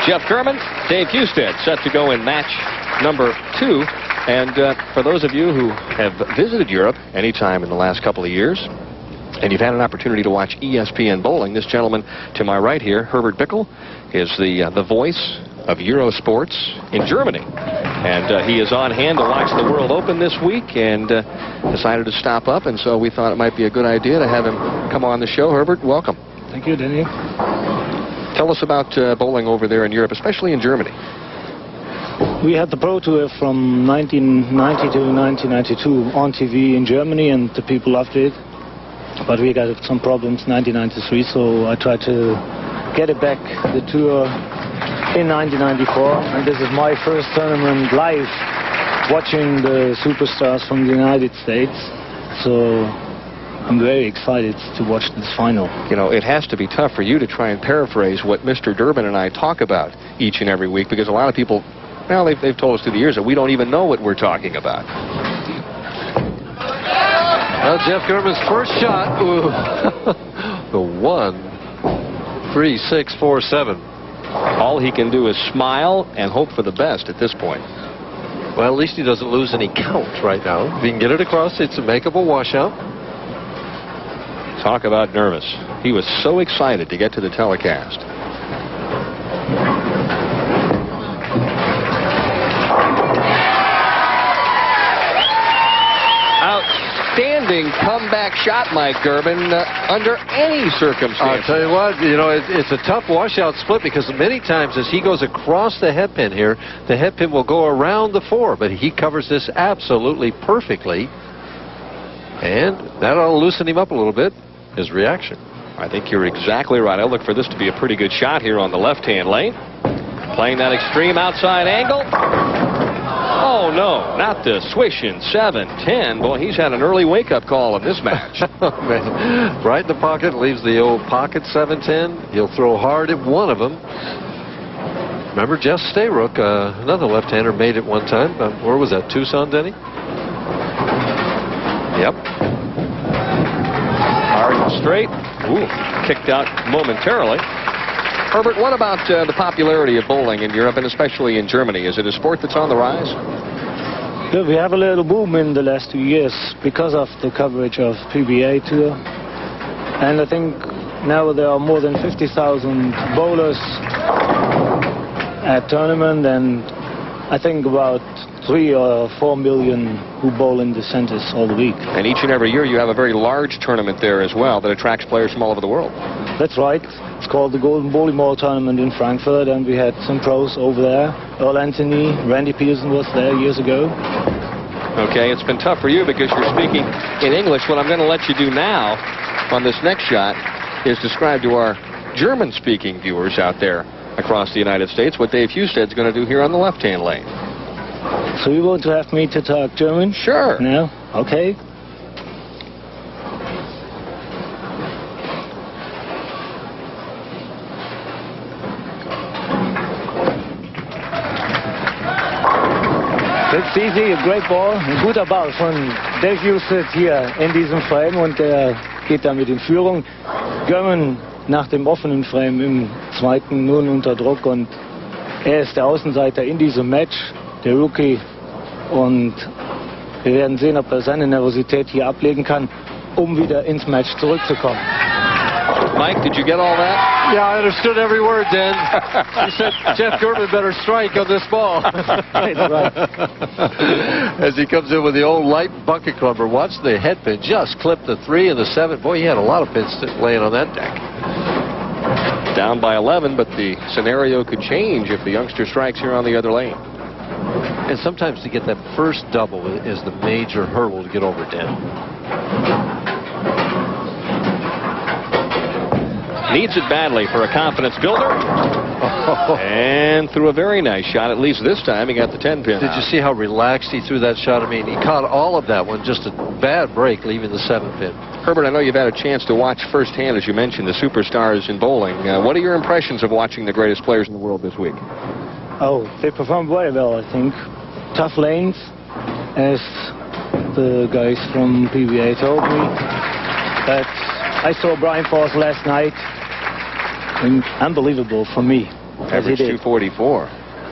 Jeff Germann, Dave Husted, set to go in match number 2. And for those of you who have visited Europe anytime in the last couple of years, and you've had an opportunity to watch ESPN bowling, this gentleman to my right here, Herbert Bickel, is the voice of Eurosports in Germany. And he is on hand to watch the World Open this week and decided to stop up. And so we thought it might be a good idea to have him come on the show. Herbert, welcome. Thank you, Daniel. Tell us about bowling over there in Europe, especially in Germany. We had the Pro Tour from 1990 to 1992 on TV in Germany, and the people loved it. But we got some problems in 1993, so I tried to get it back, the tour, in 1994. And this is my first tournament live, watching the superstars from the United States. So I'm very excited to watch this final. You know, it has to be tough for you to try and paraphrase what Mr. Durbin and I talk about each and every week, because a lot of people, well, they've told us through the years that we don't even know what we're talking about. Well, Jeff Germann's first shot, ooh, the 1, 3, 6, 4, 7. All he can do is smile and hope for the best at this point. Well, at least he doesn't lose any count right now. If he can get it across, it's a makeable washout. Talk about nervous. He was so excited to get to the telecast. Outstanding comeback shot, Mike Germann, under any circumstance. I'll tell you what, you know, it's a tough washout split, because many times as he goes across the head pin here, the head pin will go around the 4, but he covers this absolutely perfectly. And that'll loosen him up a little bit, his reaction. I think you're exactly right. I look for this to be a pretty good shot here on the left-hand lane. Playing that extreme outside angle. Oh, no, not the swishing 7-10. Boy, he's had an early wake-up call in this match. Right in the pocket, leaves the old pocket 7-10. He'll throw hard at one of them. Remember Jeff Stayrook, another left-hander, made it one time. Where was that, Tucson, Denny? Yep. Hard and straight. Ooh, kicked out momentarily. Herbert, what about the popularity of bowling in Europe, and especially in Germany? Is it a sport that's on the rise? Yeah, we have a little boom in the last 2 years because of the coverage of PBA Tour. And I think now there are more than 50,000 bowlers at tournament, and I think about 3 or 4 million who bowl in the centers all the week. And each and every year you have a very large tournament there as well that attracts players from all over the world. That's right. It's called the Golden Bowling Ball Tournament in Frankfurt, and we had some pros over there. Earl Anthony, Randy Pearson was there years ago. Okay, it's been tough for you because you're speaking in English. What I'm going to let you do now on this next shot is describe to our German-speaking viewers out there across the United States what Dave Husted's going to do here on the left-hand lane. So you want to have me to talk German? Sure. No? Okay. That's easy, a great ball, ein guter Ball von Dave Husted hier in diesem Frame, und der geht damit in Führung. Germann nach dem offenen Frame im zweiten nun unter Druck, und er ist der Außenseiter in diesem Match, der Rookie, und wir werden sehen, ob er seine Nervosität hier ablegen kann, wieder ins Match zurückzukommen. Mike, did you get all that? Yeah, I understood every word, Dan. He said Jeff Germann better strike on this ball. Right. As he comes in with the old light bucket clubber. Watch the head pin just clip the 3 and the 7. Boy, he had a lot of pins laying on that deck. Down by 11, but the scenario could change if the youngster strikes here on the other lane. And sometimes to get that first double is the major hurdle to get over, Dan. Needs it badly for a confidence builder. And threw a very nice shot, at least this time. He got the 10-pin. Did you see how relaxed he threw that shot? I mean, he caught all of that one. Just a bad break leaving the 7-pin. Herbert, I know you've had a chance to watch firsthand, as you mentioned, the superstars in bowling. What are your impressions of watching the greatest players in the world this week? Oh, they performed very well, I think. Tough lanes, as the guys from PBA told me. But I saw Brian Force last night. Unbelievable for me. Average 244.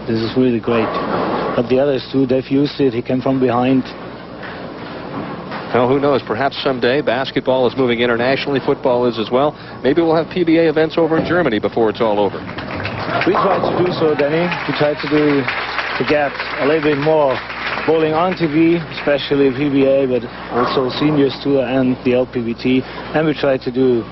This is really great. But the others too, they've used it. He came from behind. Well, who knows? Perhaps someday basketball is moving internationally. Football is as well. Maybe we'll have PBA events over in Germany before it's all over. We try to do so, Danny. We try to get a little bit more bowling on TV, especially PBA, but also seniors tour and the LPBT. And we try to do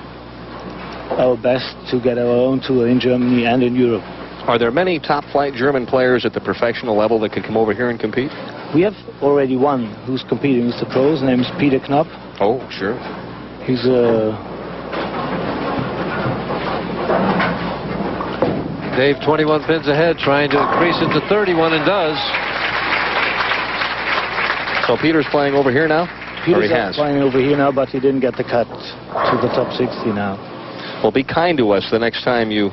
our best to get our own tour in Germany and in Europe. Are there many top-flight German players at the professional level that could come over here and compete? We have already one who's competing with the pros. His name is Peter Knapp. Oh, sure. He's Dave 21 pins ahead, trying to increase it to 31, and does. So Peter's playing over here now? Peter's playing over here now, but he didn't get the cut to the top 60 now. Well, be kind to us the next time you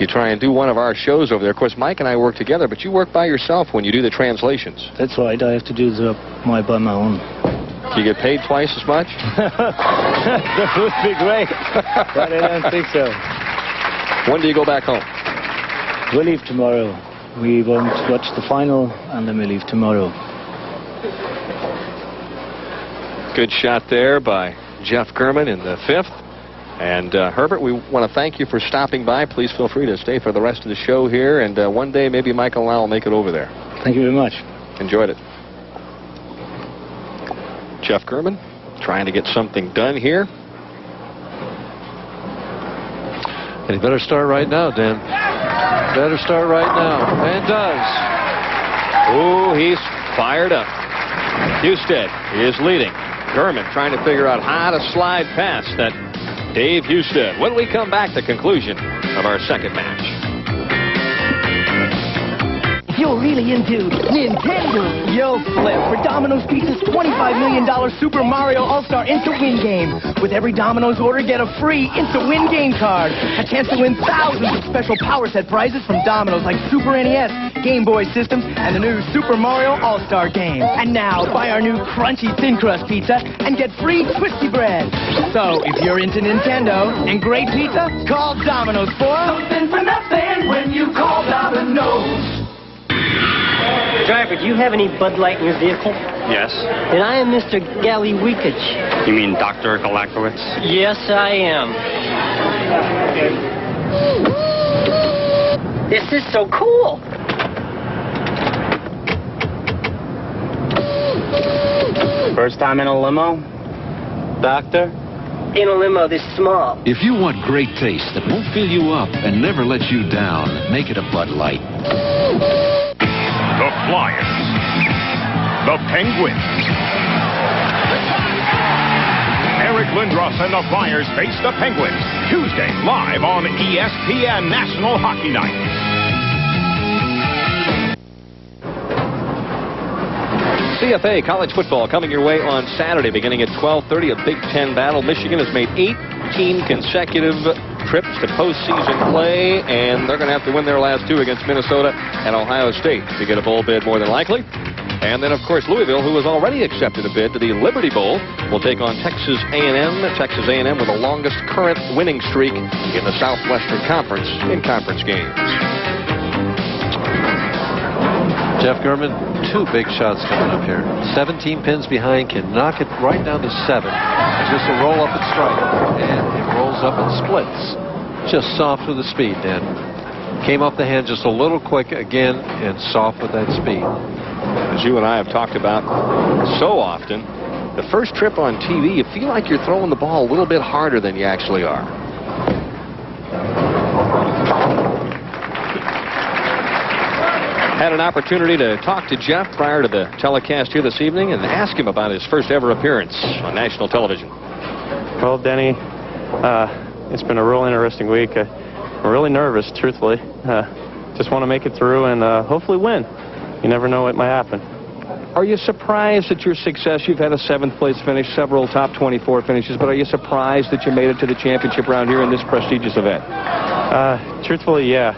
try and do one of our shows over there. Of course, Mike and I work together, but you work by yourself when you do the translations. That's right. I have to do the by my own. Do you get paid twice as much? That would be great, but I don't think so. When do you go back home? We leave tomorrow. We won't watch the final, and then we leave tomorrow. Good shot there by Jeff Germann in the 5th. And Herbert, we want to thank you for stopping by. Please feel free to stay for the rest of the show here. And one day, maybe Michael and I will make it over there. Thank you very much. Enjoyed it. Jeff Germann trying to get something done here. And he better start right now, Dan. Better start right now. And does. Oh, he's fired up. Husted is leading. Germann trying to figure out how to slide past that Dave Husted. When we come back, the conclusion of our second match. If you're really into Nintendo, you'll flip for Domino's Pizza's $25 million Super Mario All-Star Instant Win game. With every Domino's order, get a free Instant Win game card. A chance to win thousands of special Power Set prizes from Domino's like Super NES, Game Boy systems, and the new Super Mario All-Star game. And now, buy our new Crunchy Thin Crust Pizza and get free Twisty Bread. So, if you're into Nintendo and great pizza, call Domino's for something for nothing when you call Domino's. Driver, do you have any Bud Light in your vehicle? Yes. And I am Mr. Galliweekich. You mean Dr. Galactowitz? Yes, I am. This is so cool. First time in a limo? Doctor? In a limo this small. If you want great taste that won't fill you up and never let you down, make it a Bud Light. The Flyers. The Penguins. Eric Lindros and the Flyers face the Penguins Tuesday live on ESPN National Hockey Night. CFA college football coming your way on Saturday beginning at 12:30. A Big Ten battle. Michigan has made 18 consecutive trips to postseason play, and they're going to have to win their last 2 against Minnesota and Ohio State to get a bowl bid more than likely. And then, of course, Louisville, who has already accepted a bid to the Liberty Bowl, will take on Texas A&M. Texas A&M with the longest current winning streak in the Southwestern Conference in conference games. Jeff Germann, 2 big shots coming up here. 17 pins behind, can knock it right down to 7. It's just a roll up and strike. And it rolls up and splits. Just soft with the speed, Dan. Came off the hand just a little quick again and soft with that speed. As you and I have talked about so often, the first trip on TV, you feel like you're throwing the ball a little bit harder than you actually are. Had an opportunity to talk to Jeff prior to the telecast here this evening and ask him about his first ever appearance on national television. Well, Denny, it's been a real interesting week. I'm really nervous, truthfully. Just want to make it through and hopefully win. You never know what might happen. Are you surprised at your success? You've had a 7th place finish, several top 24 finishes, but are you surprised that you made it to the championship round here in this prestigious event? Truthfully, yeah.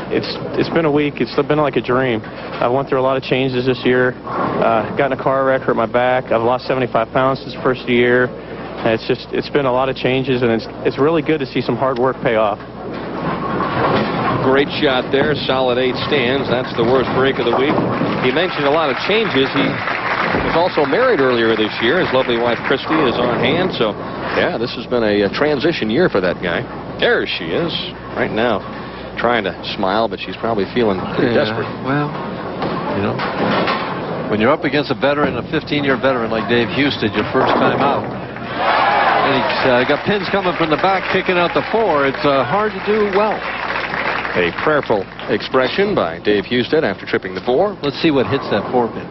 It's been a week. It's been like a dream. I went through a lot of changes this year. Got in a car wreck, hurt my back. I've lost 75 pounds this first year. And it's been a lot of changes, and it's really good to see some hard work pay off. Great shot there. Solid 8 stands. That's the worst break of the week. He mentioned a lot of changes. He was also married earlier this year. His lovely wife, Christy, is on hand. So, yeah, this has been a transition year for that guy. There she is right now, trying to smile, but she's probably feeling pretty desperate. Well, you know, when you're up against a veteran, a 15-year veteran like Dave Husted, your first time out, and he's got pins coming from the back, kicking out the 4, it's hard to do well. A prayerful expression by Dave Husted after tripping the 4. Let's see what hits that 4 pin.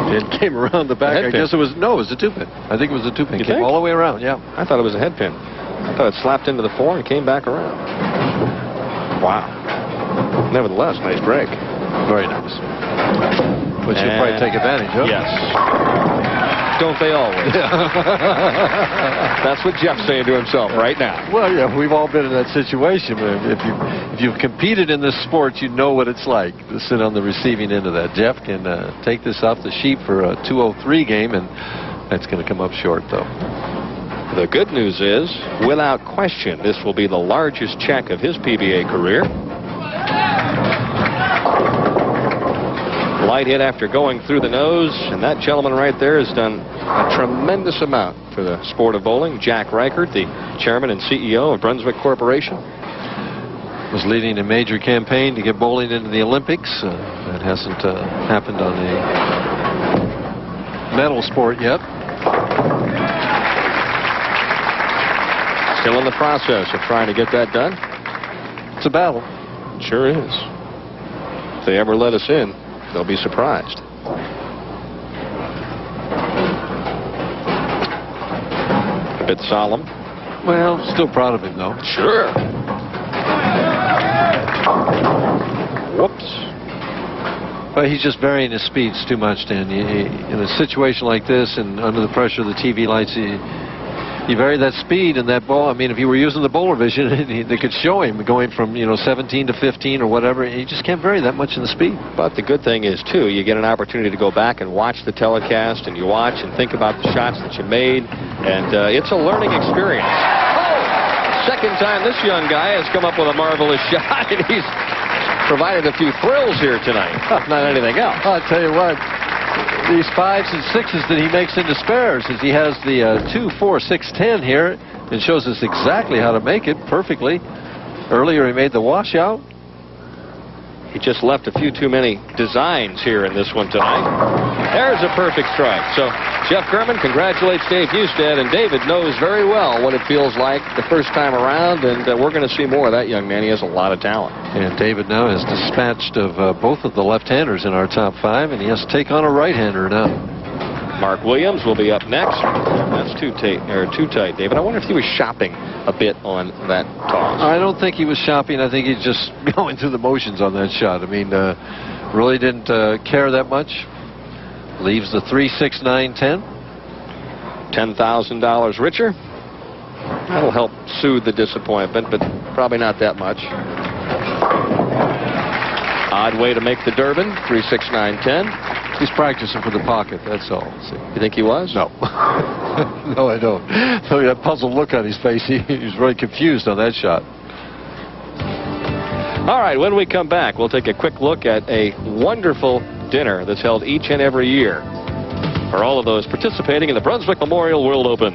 It came around the back. I guess it was, no, it was a 2 pin. I think it was a 2 pin. You Came think? all the way around, yeah. I thought it was a head pin. I thought it slapped into the 4 and came back around. Wow. Nevertheless, nice break. Very nice. Which you'll probably take advantage of. Yes. Don't they always? That's what Jeff's saying to himself right now. Well, yeah, we've all been in that situation. If you've competed in this sport, you know what it's like to sit on the receiving end of that. Jeff can take this off the sheet for a 203 game, and that's going to come up short, though. The good news is, without question, this will be the largest check of his PBA career. Light hit after going through the nose, and that gentleman right there has done a tremendous amount for the sport of bowling. Jack Reichert, the chairman and CEO of Brunswick Corporation, was leading a major campaign to get bowling into the Olympics. That hasn't happened on a medal sport yet. Still in the process of trying to get that done. It's a battle. It sure is. If they ever let us in, they'll be surprised. A bit solemn. Well, still proud of him, though. Sure. Whoops. But he's just varying his speeds too much, Dan. In a situation like this and under the pressure of the TV lights, you vary that speed and that ball. I mean, if you were using the bowler vision, they could show him going from, 17 to 15 or whatever. You just can't vary that much in the speed. But the good thing is, too, you get an opportunity to go back and watch the telecast, and you watch and think about the shots that you made, and it's a learning experience. Oh! Second time this young guy has come up with a marvelous shot, and he's provided a few thrills here tonight. Not anything else. I'll tell you what. These 5s and 6s that he makes into spares, as he has the 2, 4, 6, 10 here, and shows us exactly how to make it perfectly. Earlier he made the washout. He just left a few too many designs here in this one tonight. There's a perfect strike. So Jeff Germann congratulates Dave Husted, and David knows very well what it feels like the first time around, and we're going to see more of that young man. He has a lot of talent. And David now has dispatched of both of the left-handers in our top 5, and he has to take on a right-hander now. Mark Williams will be up next. That's too tight, David. I wonder if he was shopping a bit on that toss. I don't think he was shopping. I think he's just going through the motions on that shot. I mean, really didn't care that much. Leaves the 3, 6, 9, 10. $10,000 richer. That'll help soothe the disappointment, but probably not that much. Odd way to make the Durbin. 3, 6, 9, 10. He's practicing for the pocket, that's all. See. You think he was? No. No, I don't. So that puzzled look on his face, he was really confused on that shot. All right, when we come back, we'll take a quick look at a wonderful dinner that's held each and every year for all of those participating in the Brunswick Memorial World Open.